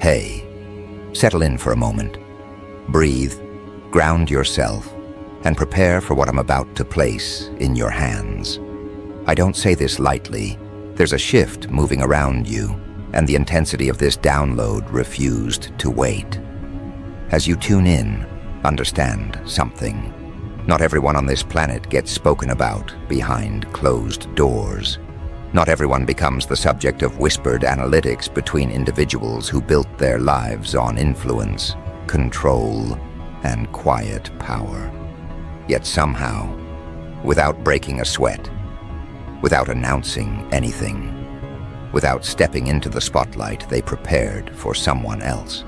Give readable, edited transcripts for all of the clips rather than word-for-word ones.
Hey, settle in for a moment. Breathe, ground yourself, and prepare for what I'm about to place in your hands. I don't say this lightly. There's a shift moving around you, and the intensity of this download refused to wait. As you tune in, understand something. Not everyone on this planet gets spoken about behind closed doors. Not everyone becomes the subject of whispered analytics between individuals who built their lives on influence, control, and quiet power. Yet somehow, without breaking a sweat, without announcing anything, without stepping into the spotlight they prepared for someone else,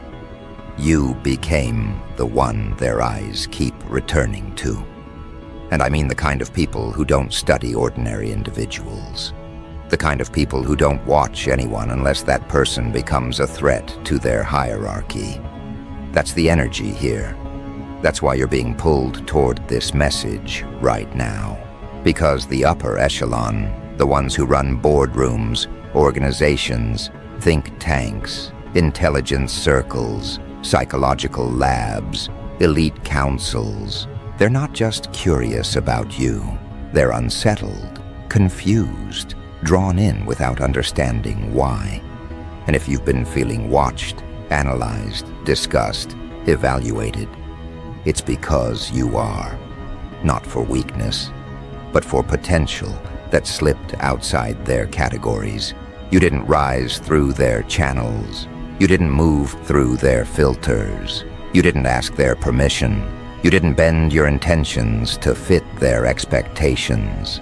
you became the one their eyes keep returning to. And I mean the kind of people who don't study ordinary individuals. The kind of people who don't watch anyone unless that person becomes a threat to their hierarchy. That's the energy here. That's why you're being pulled toward this message right now. Because the upper echelon, the ones who run boardrooms, organizations, think tanks, intelligence circles, psychological labs, elite councils, they're not just curious about you. They're unsettled, confused, drawn in without understanding why. And if you've been feeling watched, analyzed, discussed, evaluated, it's because you are. Not for weakness, but for potential that slipped outside their categories. You didn't rise through their channels. You didn't move through their filters. You didn't ask their permission. You didn't bend your intentions to fit their expectations.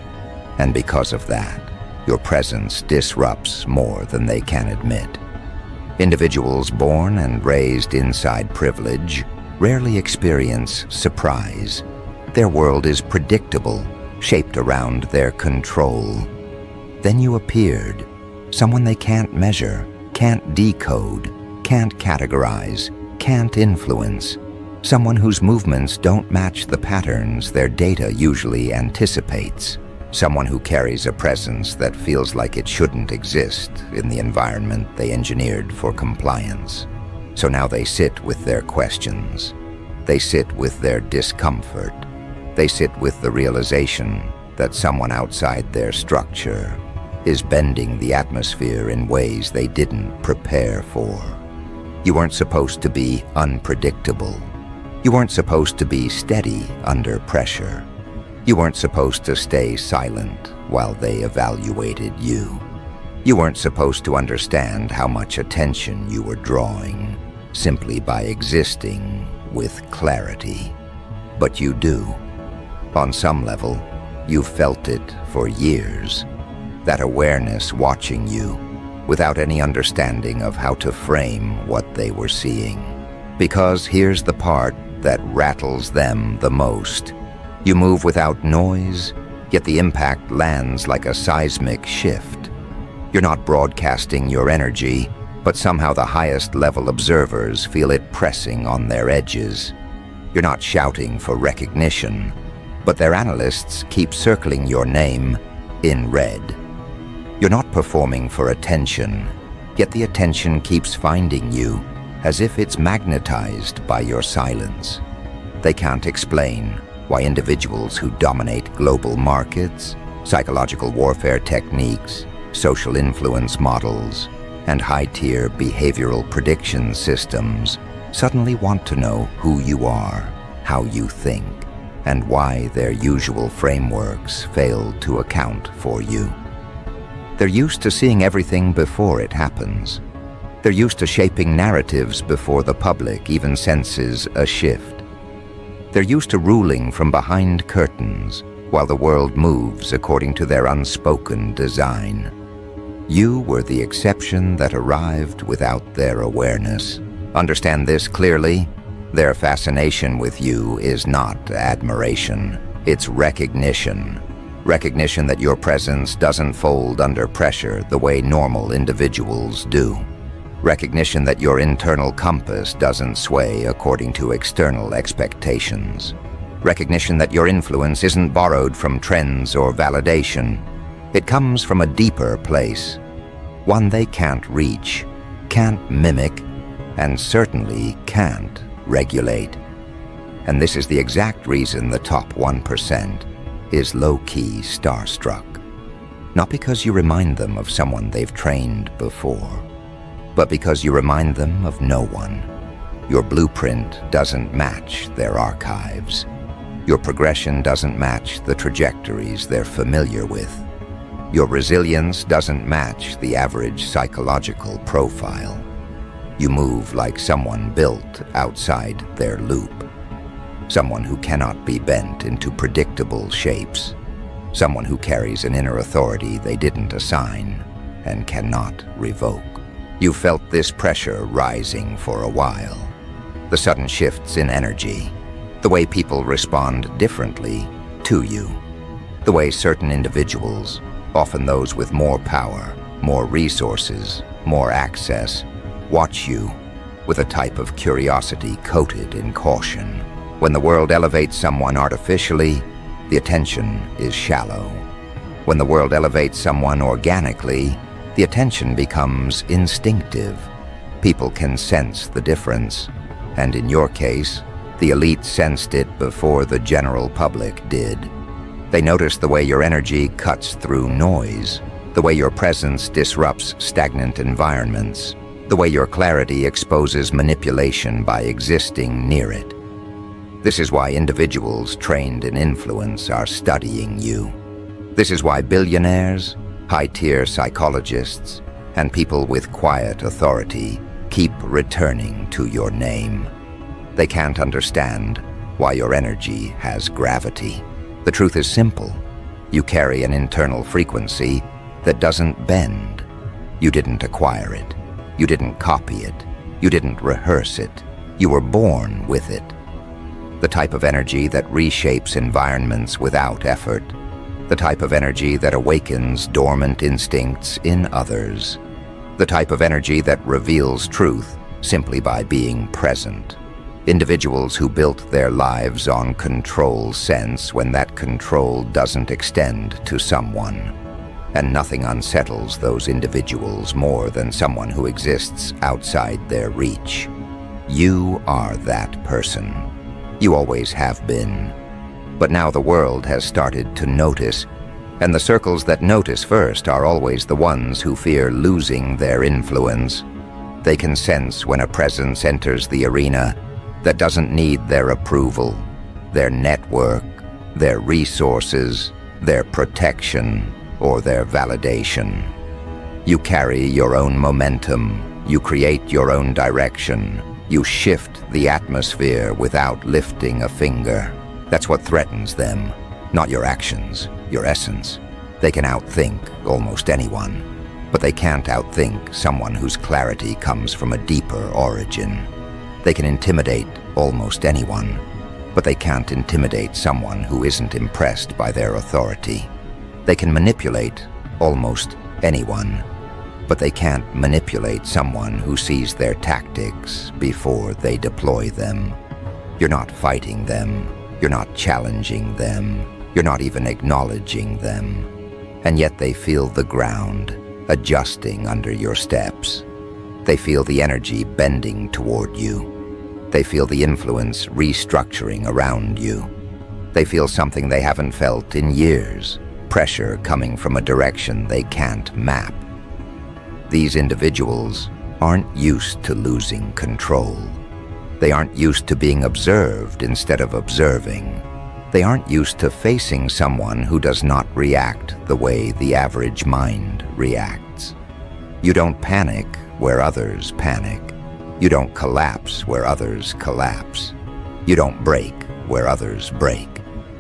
And because of that, your presence disrupts more than they can admit. Individuals born and raised inside privilege rarely experience surprise. Their world is predictable, shaped around their control. Then you appeared, someone they can't measure, can't decode, can't categorize, can't influence. Someone whose movements don't match the patterns their data usually anticipates. Someone who carries a presence that feels like it shouldn't exist in the environment they engineered for compliance. So now they sit with their questions. They sit with their discomfort. They sit with the realization that someone outside their structure is bending the atmosphere in ways they didn't prepare for. You weren't supposed to be unpredictable. You weren't supposed to be steady under pressure. You weren't supposed to stay silent while they evaluated you. You weren't supposed to understand how much attention you were drawing simply by existing with clarity. But you do. On some level, you've felt it for years. That awareness watching you without any understanding of how to frame what they were seeing. Because here's the part that rattles them the most. You move without noise, yet the impact lands like a seismic shift. You're not broadcasting your energy, but somehow the highest level observers feel it pressing on their edges. You're not shouting for recognition, but their analysts keep circling your name in red. You're not performing for attention, yet the attention keeps finding you as if it's magnetized by your silence. They can't explain why individuals who dominate global markets, psychological warfare techniques, social influence models, and high-tier behavioral prediction systems suddenly want to know who you are, how you think, and why their usual frameworks fail to account for you. They're used to seeing everything before it happens. They're used to shaping narratives before the public even senses a shift. They're used to ruling from behind curtains while the world moves according to their unspoken design. You were the exception that arrived without their awareness. Understand this clearly. Their fascination with you is not admiration. It's recognition. Recognition that your presence doesn't fold under pressure the way normal individuals do. Recognition that your internal compass doesn't sway according to external expectations. Recognition that your influence isn't borrowed from trends or validation. It comes from a deeper place, one they can't reach, can't mimic, and certainly can't regulate. And this is the exact reason the top 1% is low-key starstruck. Not because you remind them of someone they've trained before, but because you remind them of no one. Your blueprint doesn't match their archives. Your progression doesn't match the trajectories they're familiar with. Your resilience doesn't match the average psychological profile. You move like someone built outside their loop. Someone who cannot be bent into predictable shapes. Someone who carries an inner authority they didn't assign and cannot revoke. You felt this pressure rising for a while. The sudden shifts in energy. The way people respond differently to you. The way certain individuals, often those with more power, more resources, more access, watch you with a type of curiosity coated in caution. When the world elevates someone artificially, the attention is shallow. When the world elevates someone organically, the attention becomes instinctive. People can sense the difference, and in your case, the elite sensed it before the general public did. They noticed the way your energy cuts through noise, the way your presence disrupts stagnant environments, the way your clarity exposes manipulation by existing near it. This is why individuals trained in influence are studying you. This is why billionaires, high-tier psychologists, and people with quiet authority keep returning to your name. They can't understand why your energy has gravity. The truth is simple. You carry an internal frequency that doesn't bend. You didn't acquire it. You didn't copy it. You didn't rehearse it. You were born with it. The type of energy that reshapes environments without effort. The type of energy that awakens dormant instincts in others. The type of energy that reveals truth simply by being present. Individuals who built their lives on control sense when that control doesn't extend to someone. And nothing unsettles those individuals more than someone who exists outside their reach. You are that person. You always have been. But now the world has started to notice, and the circles that notice first are always the ones who fear losing their influence. They can sense when a presence enters the arena that doesn't need their approval, their network, their resources, their protection, or their validation. You carry your own momentum. You create your own direction. You shift the atmosphere without lifting a finger. That's what threatens them, not your actions, your essence. They can outthink almost anyone, but they can't outthink someone whose clarity comes from a deeper origin. They can intimidate almost anyone, but they can't intimidate someone who isn't impressed by their authority. They can manipulate almost anyone, but they can't manipulate someone who sees their tactics before they deploy them. You're not fighting them. You're not challenging them. You're not even acknowledging them. And yet they feel the ground adjusting under your steps. They feel the energy bending toward you. They feel the influence restructuring around you. They feel something they haven't felt in years, pressure coming from a direction they can't map. These individuals aren't used to losing control. They aren't used to being observed instead of observing. They aren't used to facing someone who does not react the way the average mind reacts. You don't panic where others panic. You don't collapse where others collapse. You don't break where others break.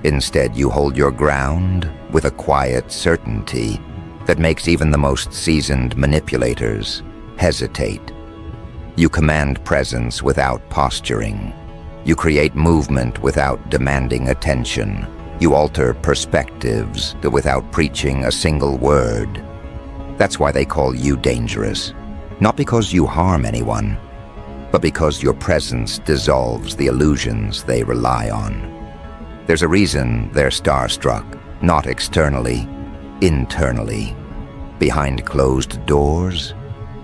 Instead, you hold your ground with a quiet certainty that makes even the most seasoned manipulators hesitate. You command presence without posturing. You create movement without demanding attention. You alter perspectives without preaching a single word. That's why they call you dangerous. Not because you harm anyone, but because your presence dissolves the illusions they rely on. There's a reason they're starstruck, not externally, internally, behind closed doors,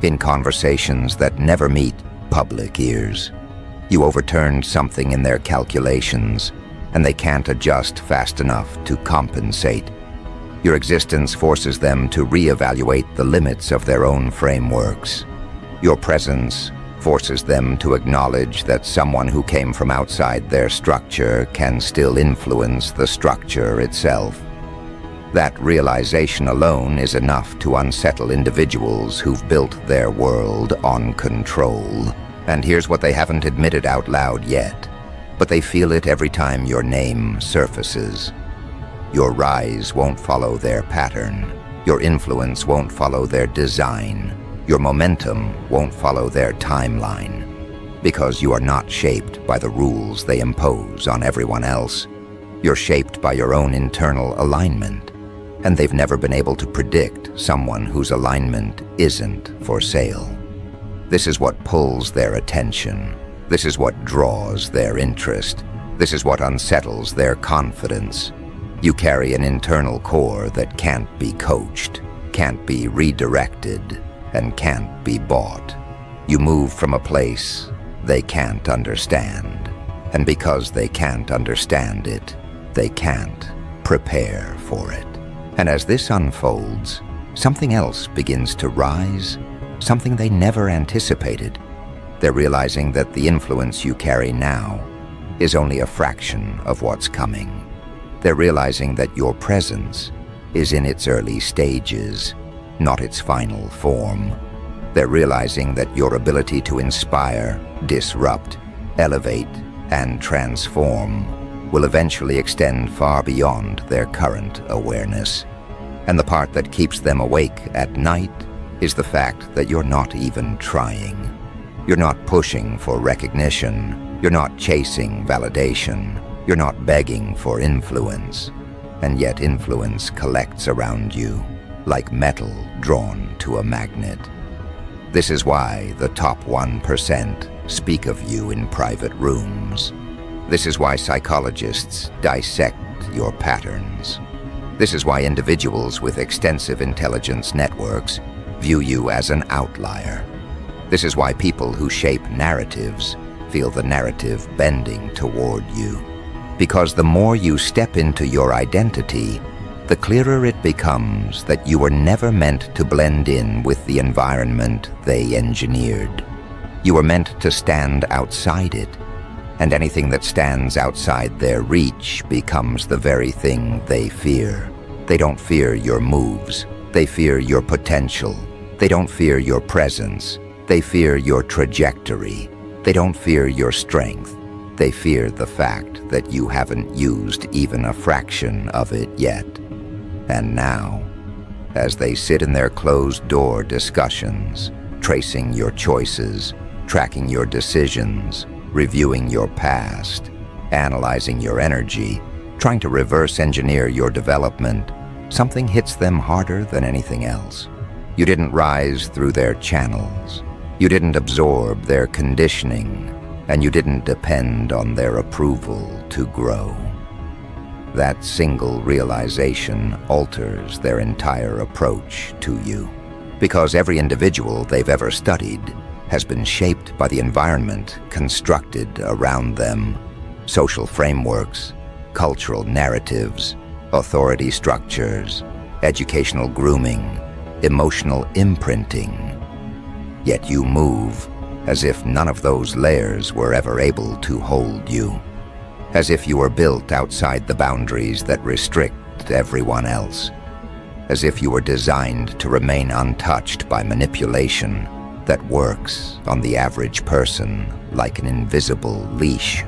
in conversations that never meet public ears. You overturned something in their calculations, and they can't adjust fast enough to compensate. Your existence forces them to reevaluate the limits of their own frameworks. Your presence forces them to acknowledge that someone who came from outside their structure can still influence the structure itself. That realization alone is enough to unsettle individuals who've built their world on control. And here's what they haven't admitted out loud yet, but they feel it every time your name surfaces. Your rise won't follow their pattern. Your influence won't follow their design. Your momentum won't follow their timeline, because you are not shaped by the rules they impose on everyone else. You're shaped by your own internal alignment, and they've never been able to predict someone whose alignment isn't for sale. This is what pulls their attention. This is what draws their interest. This is what unsettles their confidence. You carry an internal core that can't be coached, can't be redirected, and can't be bought. You move from a place they can't understand, and because they can't understand it, they can't prepare for it. And as this unfolds, something else begins to rise, something they never anticipated. They're realizing that the influence you carry now is only a fraction of what's coming. They're realizing that your presence is in its early stages, not its final form. They're realizing that your ability to inspire, disrupt, elevate, and transform will eventually extend far beyond their current awareness. And the part that keeps them awake at night is the fact that you're not even trying. You're not pushing for recognition. You're not chasing validation. You're not begging for influence. And yet influence collects around you, like metal drawn to a magnet. This is why the top 1% speak of you in private rooms. This is why psychologists dissect your patterns. This is why individuals with extensive intelligence networks view you as an outlier. This is why people who shape narratives feel the narrative bending toward you. Because the more you step into your identity, the clearer it becomes that you were never meant to blend in with the environment they engineered. You were meant to stand outside it, and anything that stands outside their reach becomes the very thing they fear. They don't fear your moves. They fear your potential. They don't fear your presence. They fear your trajectory. They don't fear your strength. They fear the fact that you haven't used even a fraction of it yet. And now, as they sit in their closed-door discussions, tracing your choices, tracking your decisions, reviewing your past, analyzing your energy, trying to reverse engineer your development, something hits them harder than anything else. You didn't rise through their channels. You didn't absorb their conditioning, and you didn't depend on their approval to grow. That single realization alters their entire approach to you, because every individual they've ever studied has been shaped by the environment constructed around them. Social frameworks, cultural narratives, authority structures, educational grooming, emotional imprinting. Yet you move as if none of those layers were ever able to hold you. As if you were built outside the boundaries that restrict everyone else. As if you were designed to remain untouched by manipulation that works on the average person like an invisible leash.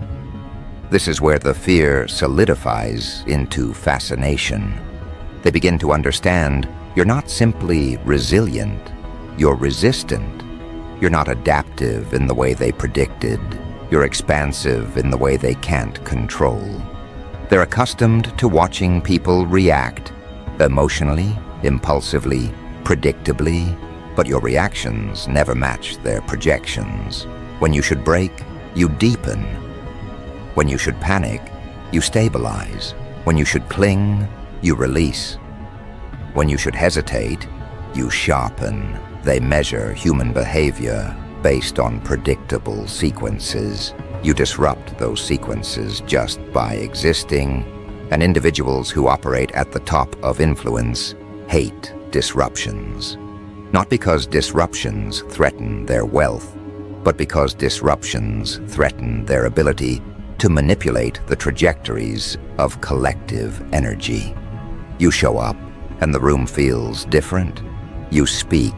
This is where the fear solidifies into fascination. They begin to understand you're not simply resilient, you're resistant. You're not adaptive in the way they predicted. You're expansive in the way they can't control. They're accustomed to watching people react emotionally, impulsively, predictably, but your reactions never match their projections. When you should break, you deepen. When you should panic, you stabilize. When you should cling, you release. When you should hesitate, you sharpen. They measure human behavior based on predictable sequences. You disrupt those sequences just by existing, and individuals who operate at the top of influence hate disruptions. Not because disruptions threaten their wealth, but because disruptions threaten their ability to manipulate the trajectories of collective energy. You show up, and the room feels different. You speak,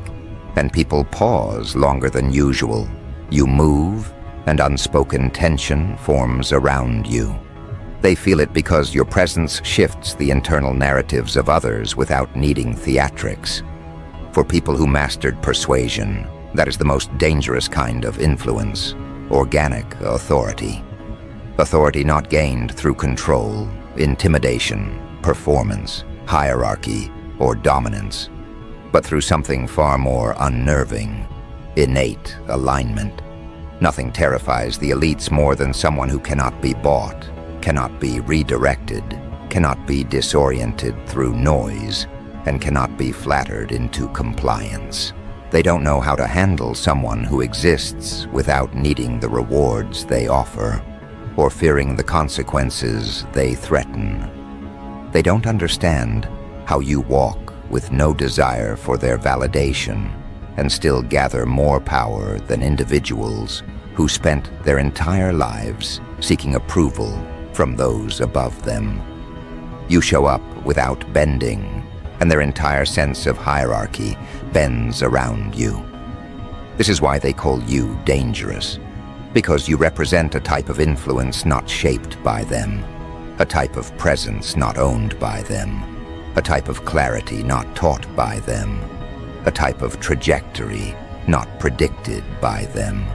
and people pause longer than usual. You move, and unspoken tension forms around you. They feel it because your presence shifts the internal narratives of others without needing theatrics. For people who mastered persuasion, that is the most dangerous kind of influence, organic authority. Authority not gained through control, intimidation, performance, hierarchy, or dominance, but through something far more unnerving, innate alignment. Nothing terrifies the elites more than someone who cannot be bought, cannot be redirected, cannot be disoriented through noise, and cannot be flattered into compliance. They don't know how to handle someone who exists without needing the rewards they offer, or fearing the consequences they threaten. They don't understand how you walk with no desire for their validation and still gather more power than individuals who spent their entire lives seeking approval from those above them. You show up without bending, and their entire sense of hierarchy bends around you. This is why they call you dangerous, because you represent a type of influence not shaped by them, a type of presence not owned by them, a type of clarity not taught by them, a type of trajectory not predicted by them.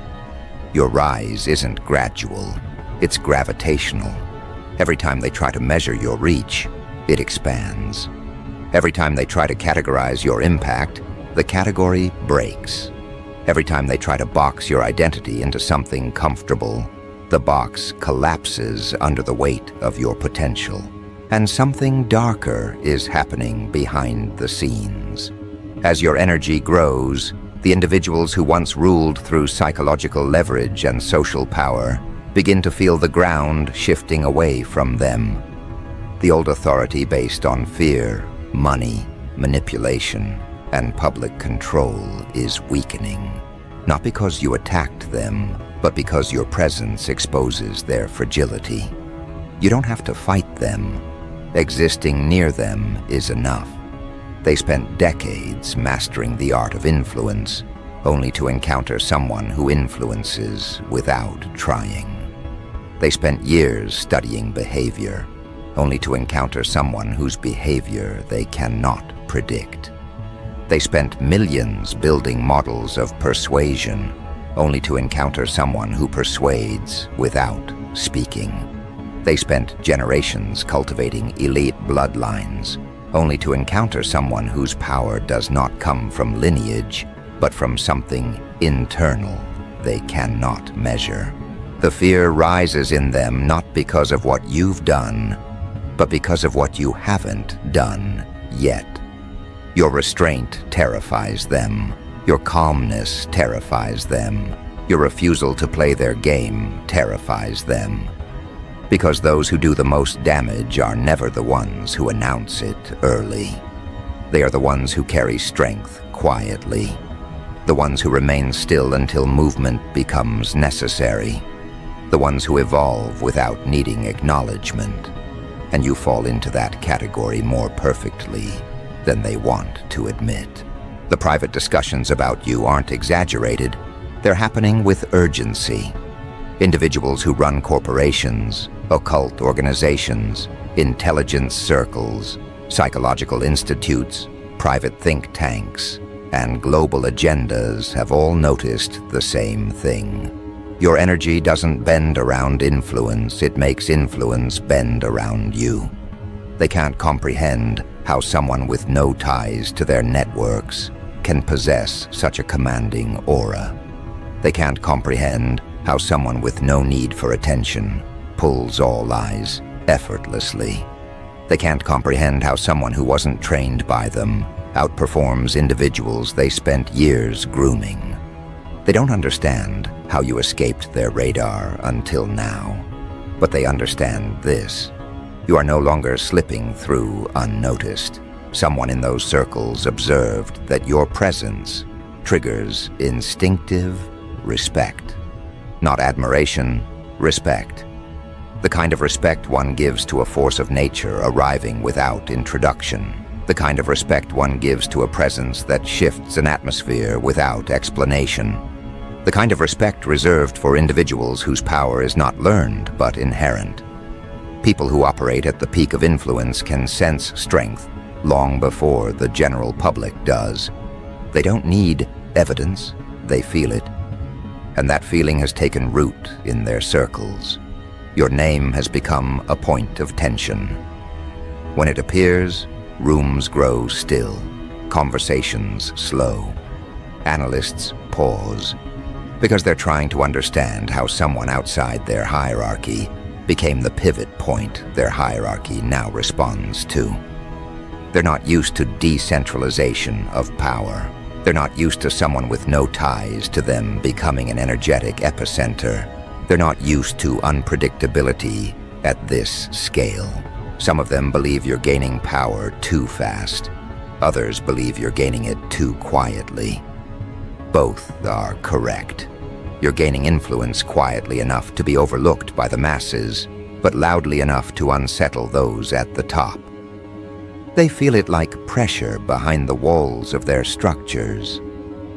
Your rise isn't gradual, it's gravitational. Every time they try to measure your reach, it expands. Every time they try to categorize your impact, the category breaks. Every time they try to box your identity into something comfortable, the box collapses under the weight of your potential. And something darker is happening behind the scenes. As your energy grows, the individuals who once ruled through psychological leverage and social power begin to feel the ground shifting away from them. The old authority based on fear, money, manipulation, and public control is weakening. Not because you attacked them, but because your presence exposes their fragility. You don't have to fight them. Existing near them is enough. They spent decades mastering the art of influence, only to encounter someone who influences without trying. They spent years studying behavior, only to encounter someone whose behavior they cannot predict. They spent millions building models of persuasion, only to encounter someone who persuades without speaking. They spent generations cultivating elite bloodlines, only to encounter someone whose power does not come from lineage, but from something internal they cannot measure. The fear rises in them not because of what you've done, but because of what you haven't done yet. Your restraint terrifies them. Your calmness terrifies them. Your refusal to play their game terrifies them. Because those who do the most damage are never the ones who announce it early. They are the ones who carry strength quietly. The ones who remain still until movement becomes necessary. The ones who evolve without needing acknowledgement. And you fall into that category more perfectly than they want to admit. The private discussions about you aren't exaggerated. They're happening with urgency. Individuals who run corporations, occult organizations, intelligence circles, psychological institutes, private think tanks, and global agendas have all noticed the same thing. Your energy doesn't bend around influence, it makes influence bend around you. They can't comprehend how someone with no ties to their networks can possess such a commanding aura. They can't comprehend how someone with no need for attention pulls all eyes effortlessly. They can't comprehend how someone who wasn't trained by them outperforms individuals they spent years grooming. They don't understand how you escaped their radar until now, but they understand this. You are no longer slipping through unnoticed. Someone in those circles observed that your presence triggers instinctive respect. Not admiration, respect. The kind of respect one gives to a force of nature arriving without introduction. The kind of respect one gives to a presence that shifts an atmosphere without explanation. The kind of respect reserved for individuals whose power is not learned but inherent. People who operate at the peak of influence can sense strength long before the general public does. They don't need evidence, they feel it. And that feeling has taken root in their circles. Your name has become a point of tension. When it appears, rooms grow still, conversations slow. Analysts pause, because they're trying to understand how someone outside their hierarchy became the pivot point their hierarchy now responds to. They're not used to decentralization of power. They're not used to someone with no ties to them becoming an energetic epicenter. They're not used to unpredictability at this scale. Some of them believe you're gaining power too fast. Others believe you're gaining it too quietly. Both are correct. You're gaining influence quietly enough to be overlooked by the masses, but loudly enough to unsettle those at the top. They feel it like pressure behind the walls of their structures.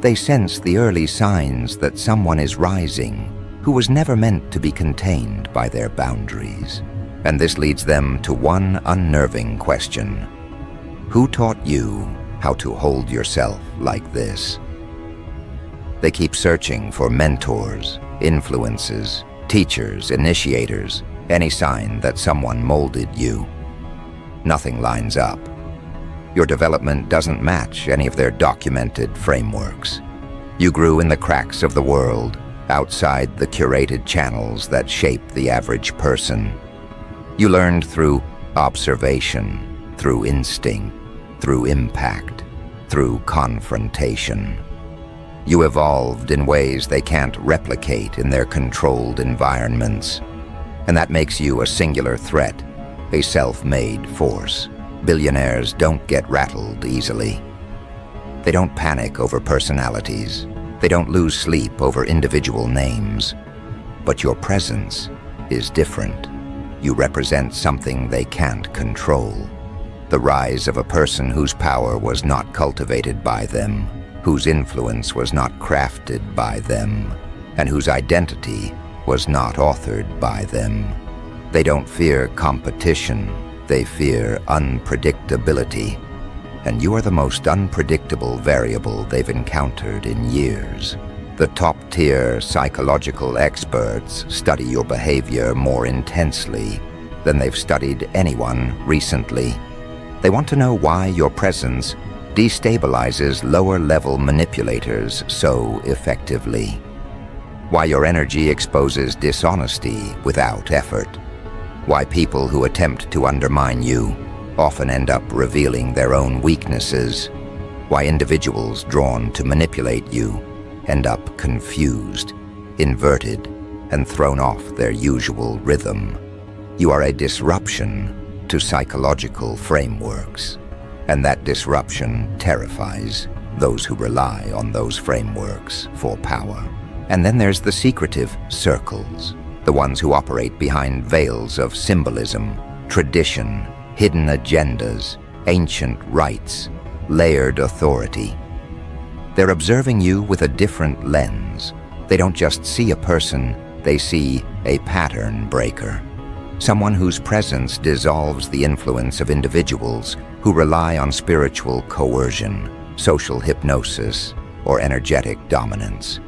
They sense the early signs that someone is rising who was never meant to be contained by their boundaries. And this leads them to one unnerving question. Who taught you how to hold yourself like this? They keep searching for mentors, influences, teachers, initiators, any sign that someone molded you. Nothing lines up. Your development doesn't match any of their documented frameworks. You grew in the cracks of the world, outside the curated channels that shape the average person. You learned through observation, through instinct, through impact, through confrontation. You evolved in ways they can't replicate in their controlled environments. And that makes you a singular threat, a self-made force. Billionaires don't get rattled easily. They don't panic over personalities. They don't lose sleep over individual names. But your presence is different. You represent something they can't control. The rise of a person whose power was not cultivated by them, whose influence was not crafted by them, and whose identity was not authored by them. They don't fear competition, they fear unpredictability. And you are the most unpredictable variable they've encountered in years. The top-tier psychological experts study your behavior more intensely than they've studied anyone recently. They want to know why your presence destabilizes lower-level manipulators so effectively. Why your energy exposes dishonesty without effort. Why people who attempt to undermine you often end up revealing their own weaknesses. Why individuals drawn to manipulate you end up confused, inverted, and thrown off their usual rhythm. You are a disruption to psychological frameworks. And that disruption terrifies those who rely on those frameworks for power. And then there's the secretive circles, the ones who operate behind veils of symbolism, tradition, hidden agendas, ancient rites, layered authority. They're observing you with a different lens. They don't just see a person, they see a pattern breaker. Someone whose presence dissolves the influence of individuals who rely on spiritual coercion, social hypnosis, or energetic dominance.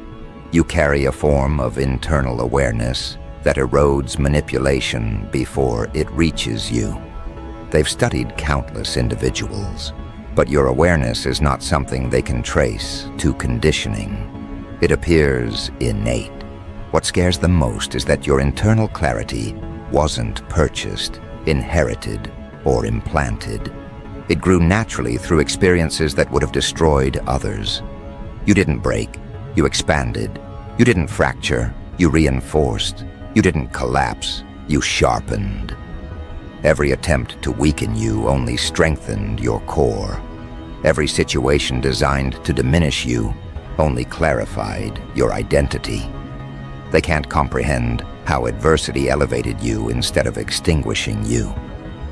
You carry a form of internal awareness that erodes manipulation before it reaches you. They've studied countless individuals, but your awareness is not something they can trace to conditioning. It appears innate. What scares them most is that your internal clarity wasn't purchased, inherited, or implanted. It grew naturally through experiences that would have destroyed others. You didn't break, You expanded. You didn't fracture. You reinforced. You didn't collapse. You sharpened. Every attempt to weaken you only strengthened your core. Every situation designed to diminish you only clarified your identity. They can't comprehend how adversity elevated you instead of extinguishing you.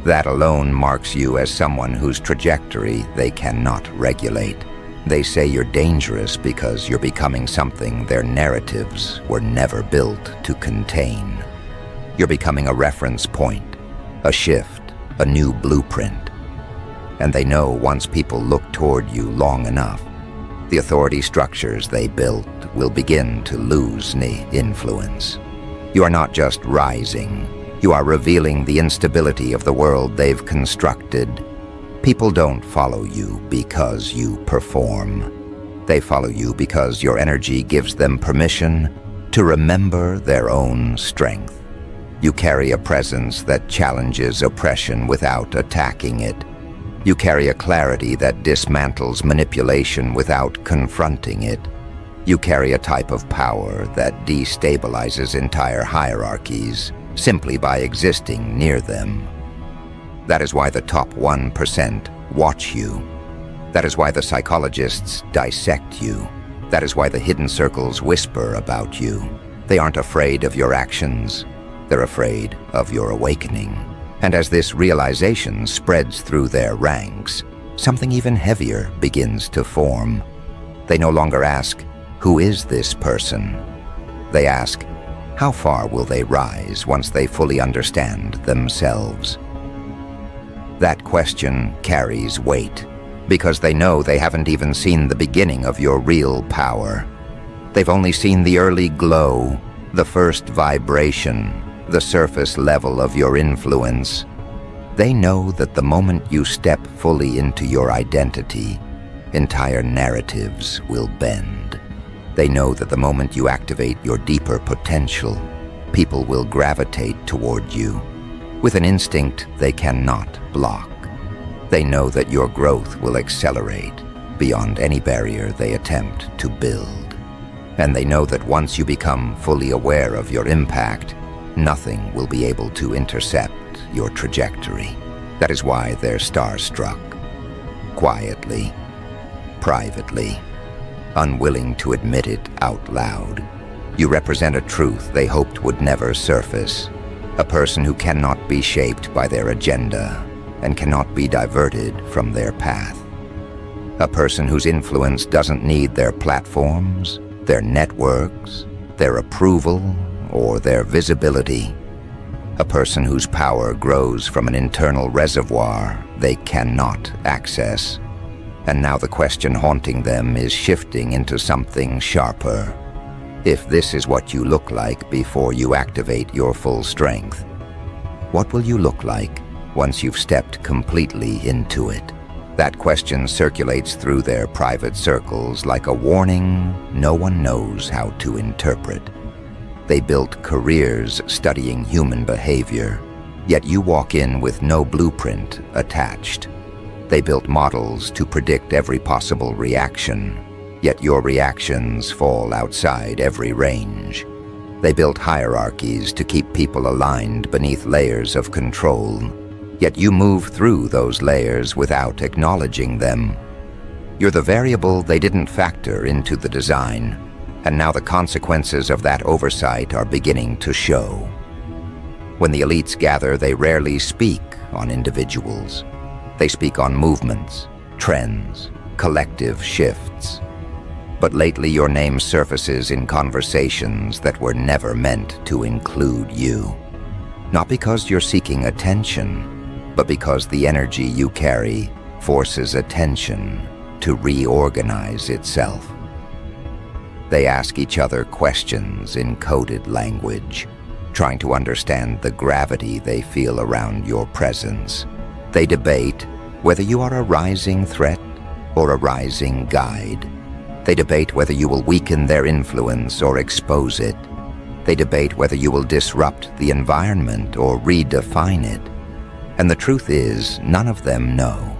That alone marks you as someone whose trajectory they cannot regulate. They say you're dangerous because you're becoming something their narratives were never built to contain. You're becoming a reference point, a shift, a new blueprint. And they know once people look toward you long enough, the authority structures they built will begin to lose influence. You are not just rising, you are revealing the instability of the world they've constructed. People don't follow you because you perform. They follow you because your energy gives them permission to remember their own strength. You carry a presence that challenges oppression without attacking it. You carry a clarity that dismantles manipulation without confronting it. You carry a type of power that destabilizes entire hierarchies simply by existing near them. That is why the top 1% watch you. That is why the psychologists dissect you. That is why the hidden circles whisper about you. They aren't afraid of your actions. They're afraid of your awakening. And as this realization spreads through their ranks, something even heavier begins to form. They no longer ask, "Who is this person?" They ask, "How far will they rise once they fully understand themselves?" That question carries weight, because they know they haven't even seen the beginning of your real power. They've only seen the early glow, the first vibration, the surface level of your influence. They know that the moment you step fully into your identity, entire narratives will bend. They know that the moment you activate your deeper potential, people will gravitate toward you with an instinct they cannot block. They know that your growth will accelerate beyond any barrier they attempt to build. And they know that once you become fully aware of your impact, nothing will be able to intercept your trajectory. That is why they're starstruck. Quietly, privately, unwilling to admit it out loud. You represent a truth they hoped would never surface. A person who cannot be shaped by their agenda and cannot be diverted from their path. A person whose influence doesn't need their platforms, their networks, their approval, or their visibility. A person whose power grows from an internal reservoir they cannot access. And now the question haunting them is shifting into something sharper. If this is what you look like before you activate your full strength, what will you look like once you've stepped completely into it? That question circulates through their private circles like a warning no one knows how to interpret. They built careers studying human behavior, yet you walk in with no blueprint attached. They built models to predict every possible reaction, yet your reactions fall outside every range. They built hierarchies to keep people aligned beneath layers of control, yet you move through those layers without acknowledging them. You're the variable they didn't factor into the design, and now the consequences of that oversight are beginning to show. When the elites gather, they rarely speak on individuals. They speak on movements, trends, collective shifts. But lately your name surfaces in conversations that were never meant to include you. Not because you're seeking attention, but because the energy you carry forces attention to reorganize itself. They ask each other questions in coded language, trying to understand the gravity they feel around your presence. They debate whether you are a rising threat or a rising guide. They debate whether you will weaken their influence or expose it. They debate whether you will disrupt the environment or redefine it. And the truth is, none of them know.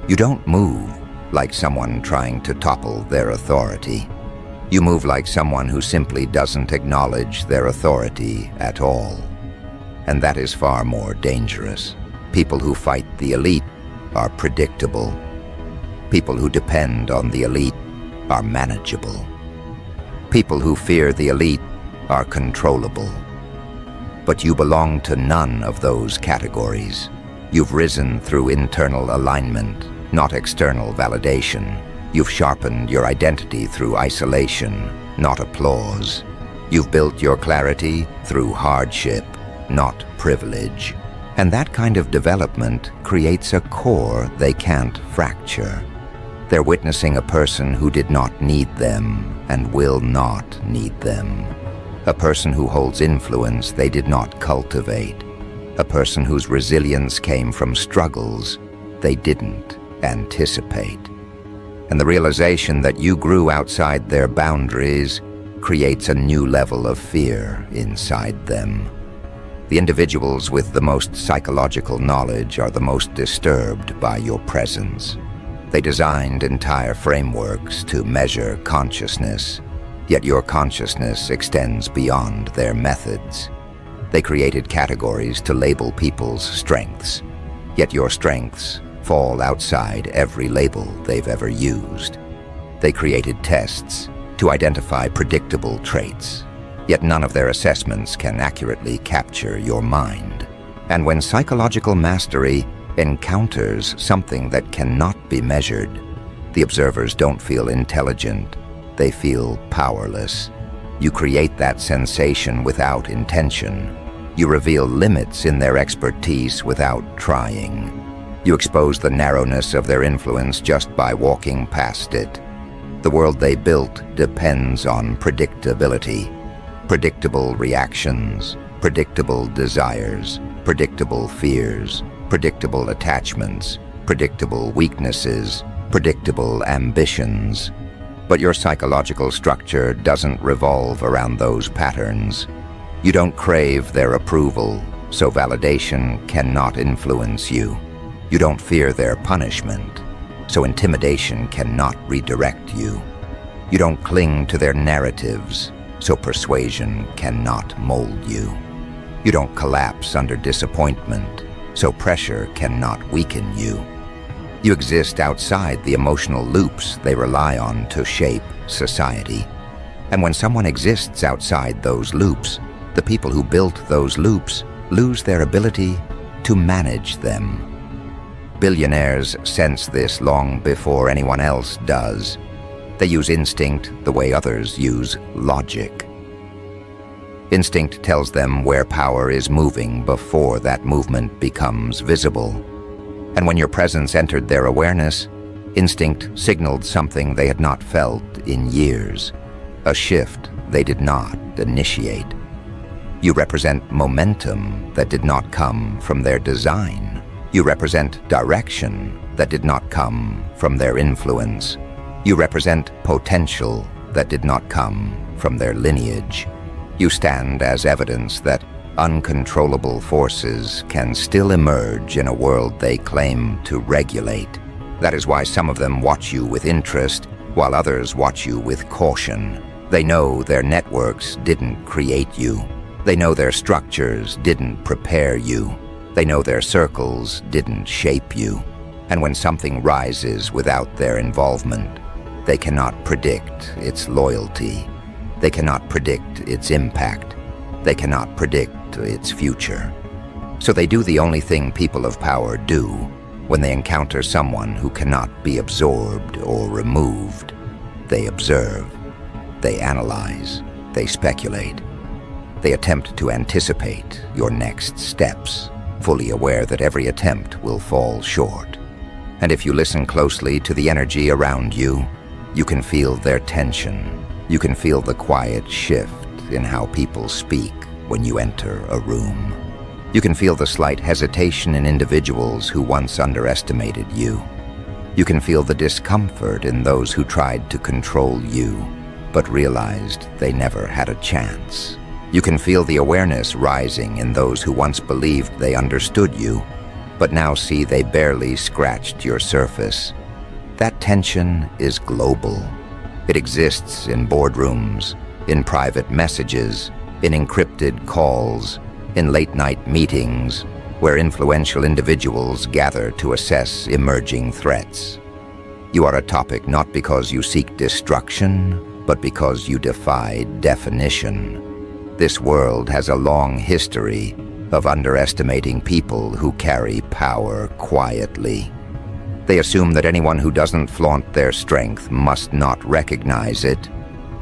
You don't move like someone trying to topple their authority. You move like someone who simply doesn't acknowledge their authority at all. And that is far more dangerous. People who fight the elite are predictable. People who depend on the elite are manageable. People who fear the elite are controllable. But you belong to none of those categories. You've risen through internal alignment, not external validation. You've sharpened your identity through isolation, not applause. You've built your clarity through hardship, not privilege. And that kind of development creates a core they can't fracture. They're witnessing a person who did not need them and will not need them. A person who holds influence they did not cultivate. A person whose resilience came from struggles they didn't anticipate. And the realization that you grew outside their boundaries creates a new level of fear inside them. The individuals with the most psychological knowledge are the most disturbed by your presence. They designed entire frameworks to measure consciousness, yet your consciousness extends beyond their methods. They created categories to label people's strengths, yet your strengths fall outside every label they've ever used. They created tests to identify predictable traits, yet none of their assessments can accurately capture your mind. And when psychological mastery encounters something that cannot be measured, the observers don't feel intelligent, they feel powerless. You create that sensation without intention. You reveal limits in their expertise without trying. You expose the narrowness of their influence just by walking past it. The world they built depends on predictability. Predictable reactions, predictable desires, predictable fears, predictable attachments, predictable weaknesses, predictable ambitions. But your psychological structure doesn't revolve around those patterns. You don't crave their approval, so validation cannot influence you. You don't fear their punishment, so intimidation cannot redirect you. You don't cling to their narratives, so persuasion cannot mold you. You don't collapse under disappointment, so pressure cannot weaken you. You exist outside the emotional loops they rely on to shape society. And when someone exists outside those loops, the people who built those loops lose their ability to manage them. Billionaires sense this long before anyone else does. They use instinct the way others use logic. Instinct tells them where power is moving before that movement becomes visible. And when your presence entered their awareness, instinct signaled something they had not felt in years, a shift they did not initiate. You represent momentum that did not come from their design. You represent direction that did not come from their influence. You represent potential that did not come from their lineage. You stand as evidence that uncontrollable forces can still emerge in a world they claim to regulate. That is why some of them watch you with interest, while others watch you with caution. They know their networks didn't create you. They know their structures didn't prepare you. They know their circles didn't shape you. And when something rises without their involvement, they cannot predict its loyalty. They cannot predict its impact. They cannot predict its future. So they do the only thing people of power do when they encounter someone who cannot be absorbed or removed. They observe. They analyze. They speculate. They attempt to anticipate your next steps, fully aware that every attempt will fall short. And if you listen closely to the energy around you, you can feel their tension. You can feel the quiet shift in how people speak when you enter a room. You can feel the slight hesitation in individuals who once underestimated you. You can feel the discomfort in those who tried to control you, but realized they never had a chance. You can feel the awareness rising in those who once believed they understood you, but now see they barely scratched your surface. That tension is global. It exists in boardrooms, in private messages, in encrypted calls, in late-night meetings, where influential individuals gather to assess emerging threats. You are a topic not because you seek destruction, but because you defy definition. This world has a long history of underestimating people who carry power quietly. They assume that anyone who doesn't flaunt their strength must not recognize it.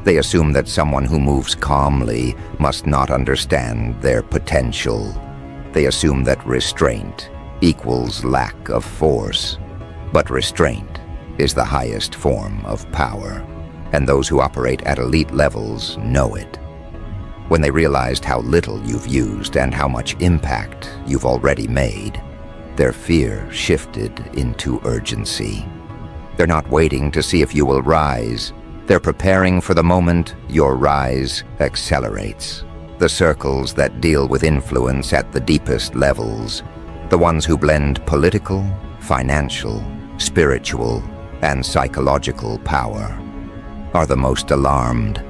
They assume that someone who moves calmly must not understand their potential. They assume that restraint equals lack of force. But restraint is the highest form of power, and those who operate at elite levels know it. When they realized how little you've used and how much impact you've already made, their fear shifted into urgency. They're not waiting to see if you will rise. They're preparing for the moment your rise accelerates. The circles that deal with influence at the deepest levels, the ones who blend political, financial, spiritual, and psychological power, are the most alarmed.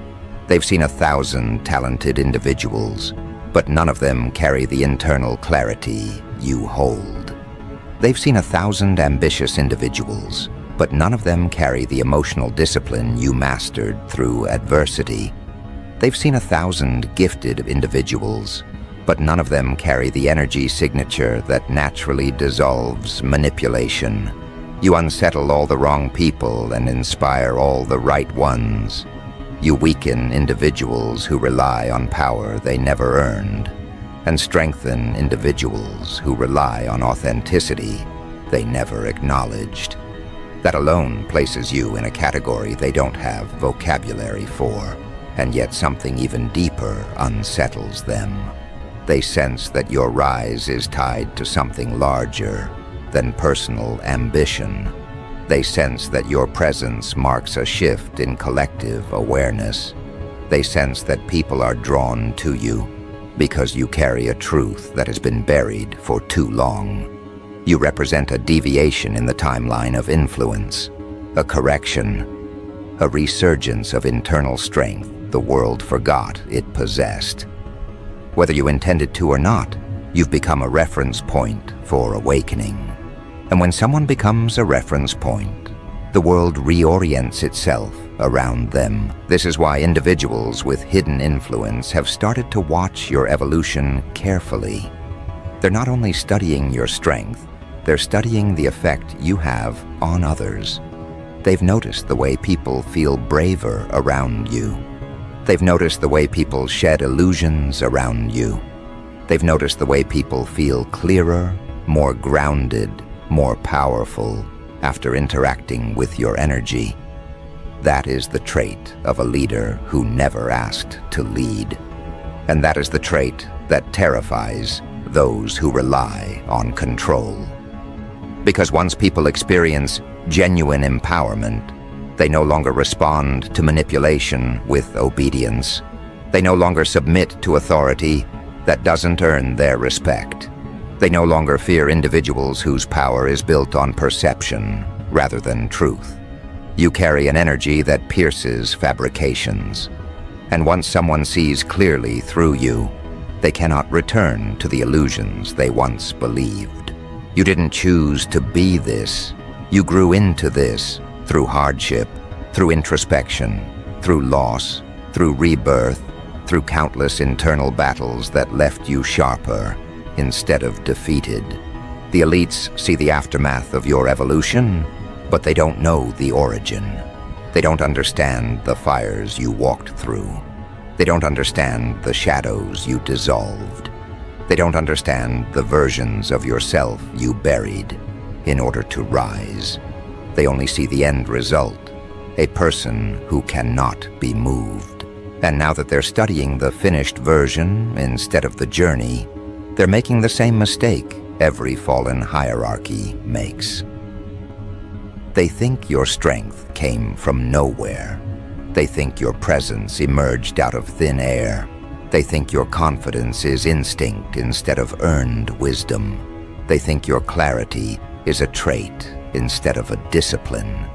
They've seen 1,000 talented individuals, but none of them carry the internal clarity you hold. They've seen 1,000 ambitious individuals, but none of them carry the emotional discipline you mastered through adversity. They've seen 1,000 gifted individuals, but none of them carry the energy signature that naturally dissolves manipulation. You unsettle all the wrong people and inspire all the right ones. You weaken individuals who rely on power they never earned, and strengthen individuals who rely on authenticity they never acknowledged. That alone places you in a category they don't have vocabulary for, and yet something even deeper unsettles them. They sense that your rise is tied to something larger than personal ambition. They sense that your presence marks a shift in collective awareness. They sense that people are drawn to you because you carry a truth that has been buried for too long. You represent a deviation in the timeline of influence, a correction, a resurgence of internal strength the world forgot it possessed. Whether you intended to or not, you've become a reference point for awakening. And when someone becomes a reference point, the world reorients itself around them. This is why individuals with hidden influence have started to watch your evolution carefully. They're not only studying your strength, they're studying the effect you have on others. They've noticed the way people feel braver around you. They've noticed the way people shed illusions around you. They've noticed the way people feel clearer, more grounded, more powerful after interacting with your energy. That is the trait of a leader who never asked to lead. And that is the trait that terrifies those who rely on control. Because once people experience genuine empowerment, they no longer respond to manipulation with obedience. They no longer submit to authority that doesn't earn their respect. They no longer fear individuals whose power is built on perception rather than truth. You carry an energy that pierces fabrications. And once someone sees clearly through you, they cannot return to the illusions they once believed. You didn't choose to be this. You grew into this through hardship, through introspection, through loss, through rebirth, through countless internal battles that left you sharper instead of defeated. The elites see the aftermath of your evolution, but they don't know the origin. They don't understand the fires you walked through. They don't understand the shadows you dissolved. They don't understand the versions of yourself you buried in order to rise. They only see the end result, a person who cannot be moved. And now that they're studying the finished version instead of the journey, they're making the same mistake every fallen hierarchy makes. They think your strength came from nowhere. They think your presence emerged out of thin air. They think your confidence is instinct instead of earned wisdom. They think your clarity is a trait instead of a discipline.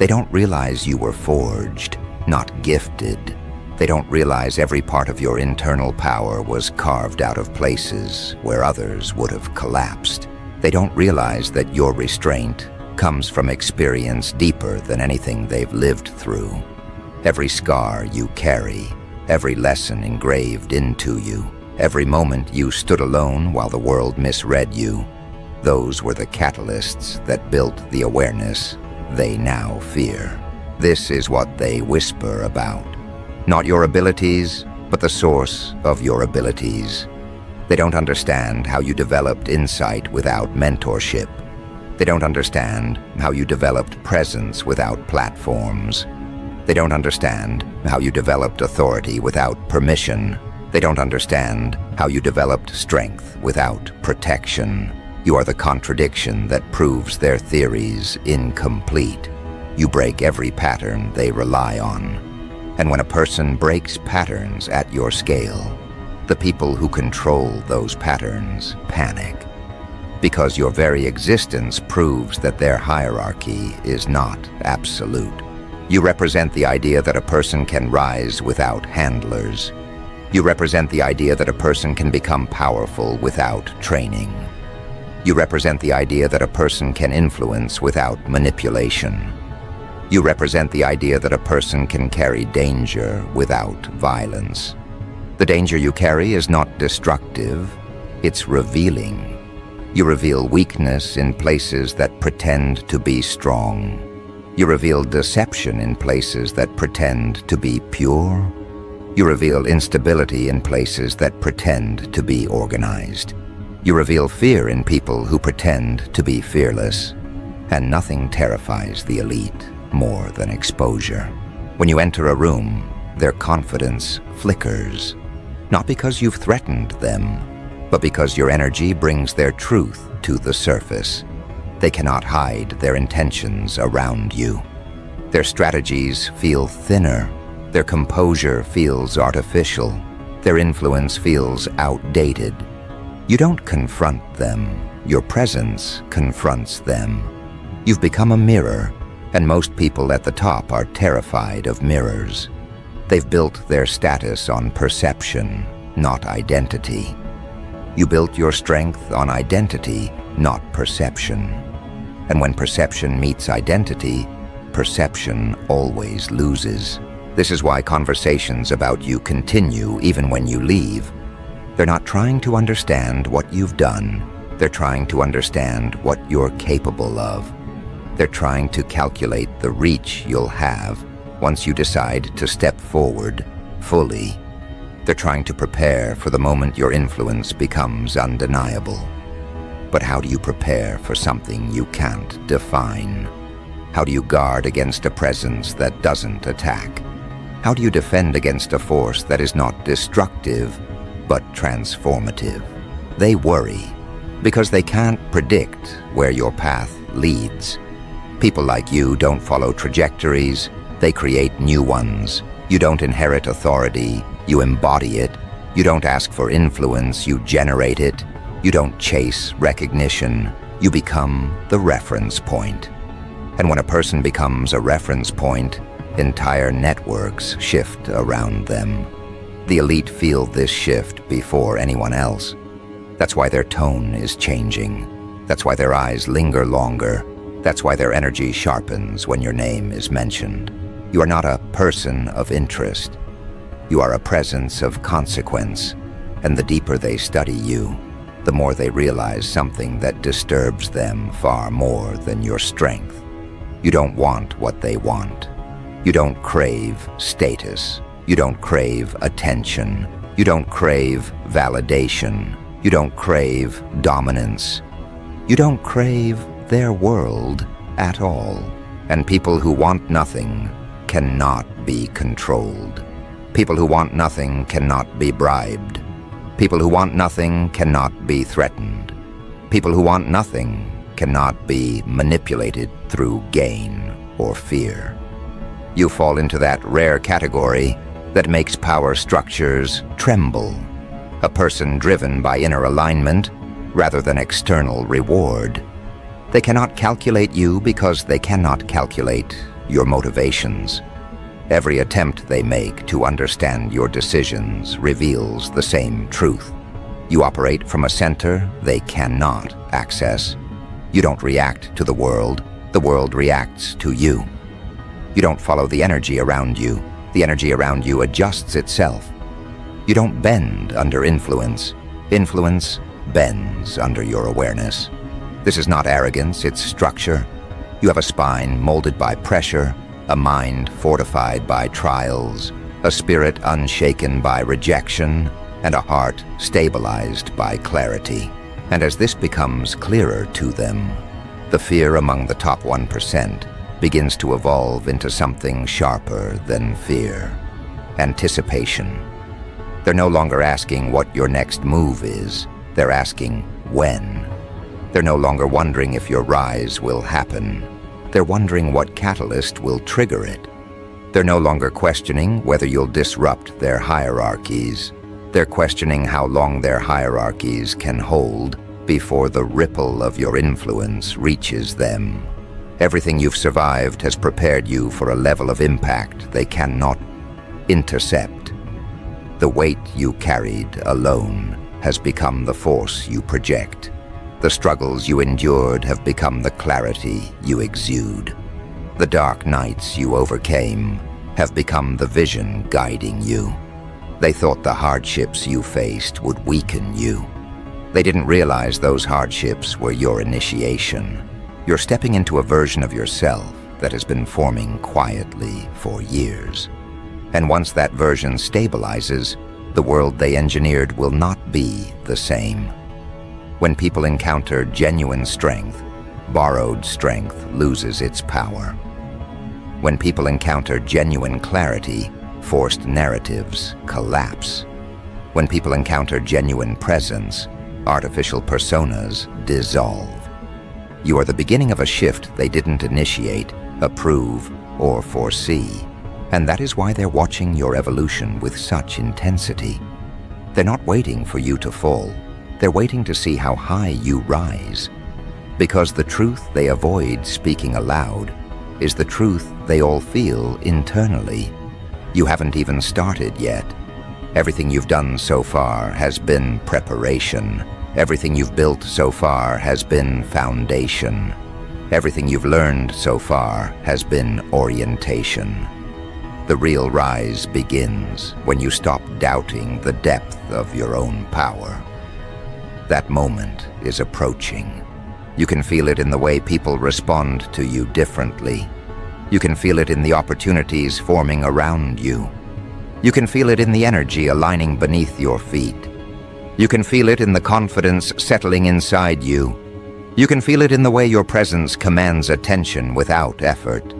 They don't realize you were forged, not gifted. They don't realize every part of your internal power was carved out of places where others would have collapsed. They don't realize that your restraint comes from experience deeper than anything they've lived through. Every scar you carry, every lesson engraved into you, every moment you stood alone while the world misread you, those were the catalysts that built the awareness they now fear. This is what they whisper about. Not your abilities, but the source of your abilities. They don't understand how you developed insight without mentorship. They don't understand how you developed presence without platforms. They don't understand how you developed authority without permission. They don't understand how you developed strength without protection. You are the contradiction that proves their theories incomplete. You break every pattern they rely on. And when a person breaks patterns at your scale, the people who control those patterns panic. Because your very existence proves that their hierarchy is not absolute. You represent the idea that a person can rise without handlers. You represent the idea that a person can become powerful without training. You represent the idea that a person can influence without manipulation. You represent the idea that a person can carry danger without violence. The danger you carry is not destructive, it's revealing. You reveal weakness in places that pretend to be strong. You reveal deception in places that pretend to be pure. You reveal instability in places that pretend to be organized. You reveal fear in people who pretend to be fearless. And nothing terrifies the elite more than exposure. When you enter a room, their confidence flickers. Not because you've threatened them, but because your energy brings their truth to the surface. They cannot hide their intentions around you. Their strategies feel thinner. Their composure feels artificial. Their influence feels outdated. You don't confront them. Your presence confronts them. You've become a mirror, and most people at the top are terrified of mirrors. They've built their status on perception, not identity. You built your strength on identity, not perception. And when perception meets identity, perception always loses. This is why conversations about you continue even when you leave. They're not trying to understand what you've done. They're trying to understand what you're capable of. They're trying to calculate the reach you'll have once you decide to step forward fully. They're trying to prepare for the moment your influence becomes undeniable. But how do you prepare for something you can't define? How do you guard against a presence that doesn't attack? How do you defend against a force that is not destructive, but transformative? They worry because they can't predict where your path leads. People like you don't follow trajectories, they create new ones. You don't inherit authority, you embody it. You don't ask for influence, you generate it. You don't chase recognition, you become the reference point. And when a person becomes a reference point, entire networks shift around them. The elite feel this shift before anyone else. That's why their tone is changing. That's why their eyes linger longer. That's why their energy sharpens when your name is mentioned. You are not a person of interest. You are a presence of consequence. And the deeper they study you, the more they realize something that disturbs them far more than your strength. You don't want what they want. You don't crave status. You don't crave attention. You don't crave validation. You don't crave dominance. You don't crave their world at all. And people who want nothing cannot be controlled. People who want nothing cannot be bribed. People who want nothing cannot be threatened. People who want nothing cannot be manipulated through gain or fear. You fall into that rare category that makes power structures tremble. A person driven by inner alignment rather than external reward. They cannot calculate you because they cannot calculate your motivations. Every attempt they make to understand your decisions reveals the same truth. You operate from a center they cannot access. You don't react to the world reacts to you. You don't follow the energy around you adjusts itself. You don't bend under influence bends under your awareness. This is not arrogance, it's structure. You have a spine molded by pressure, a mind fortified by trials, a spirit unshaken by rejection, and a heart stabilized by clarity. And as this becomes clearer to them, the fear among the top 1% begins to evolve into something sharper than fear: anticipation. They're no longer asking what your next move is, they're asking when. They're no longer wondering if your rise will happen. They're wondering what catalyst will trigger it. They're no longer questioning whether you'll disrupt their hierarchies. They're questioning how long their hierarchies can hold before the ripple of your influence reaches them. Everything you've survived has prepared you for a level of impact they cannot intercept. The weight you carried alone has become the force you project. The struggles you endured have become the clarity you exude. The dark nights you overcame have become the vision guiding you. They thought the hardships you faced would weaken you. They didn't realize those hardships were your initiation. You're stepping into a version of yourself that has been forming quietly for years. And once that version stabilizes, the world they engineered will not be the same. When people encounter genuine strength, borrowed strength loses its power. When people encounter genuine clarity, forced narratives collapse. When people encounter genuine presence, artificial personas dissolve. You are the beginning of a shift they didn't initiate, approve, or foresee. And that is why they're watching your evolution with such intensity. They're not waiting for you to fall. They're waiting to see how high you rise. Because the truth they avoid speaking aloud is the truth they all feel internally. You haven't even started yet. Everything you've done so far has been preparation. Everything you've built so far has been foundation. Everything you've learned so far has been orientation. The real rise begins when you stop doubting the depth of your own power. That moment is approaching. You can feel it in the way people respond to you differently. You can feel it in the opportunities forming around you. You can feel it in the energy aligning beneath your feet. You can feel it in the confidence settling inside you. You can feel it in the way your presence commands attention without effort.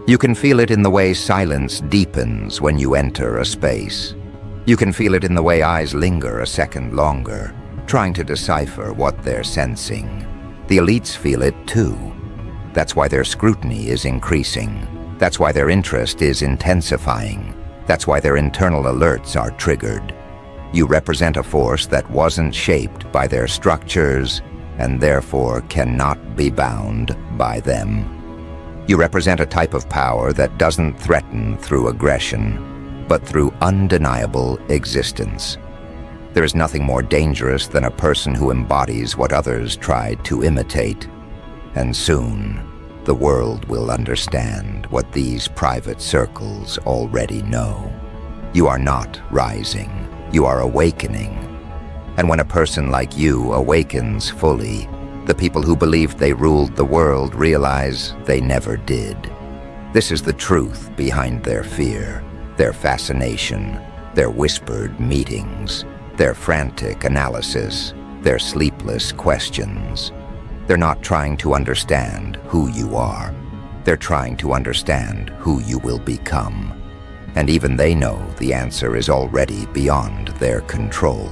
You can feel it in the way silence deepens when you enter a space. You can feel it in the way eyes linger a second longer, trying to decipher what they're sensing. The elites feel it too. That's why their scrutiny is increasing. That's why their interest is intensifying. That's why their internal alerts are triggered. You represent a force that wasn't shaped by their structures and therefore cannot be bound by them. You represent a type of power that doesn't threaten through aggression, but through undeniable existence. There is nothing more dangerous than a person who embodies what others tried to imitate. And soon, the world will understand what these private circles already know. You are not rising, you are awakening. And when a person like you awakens fully, the people who believed they ruled the world realize they never did. This is the truth behind their fear, their fascination, their whispered meetings, their frantic analysis, their sleepless questions. They're not trying to understand who you are. They're trying to understand who you will become. And even they know the answer is already beyond their control.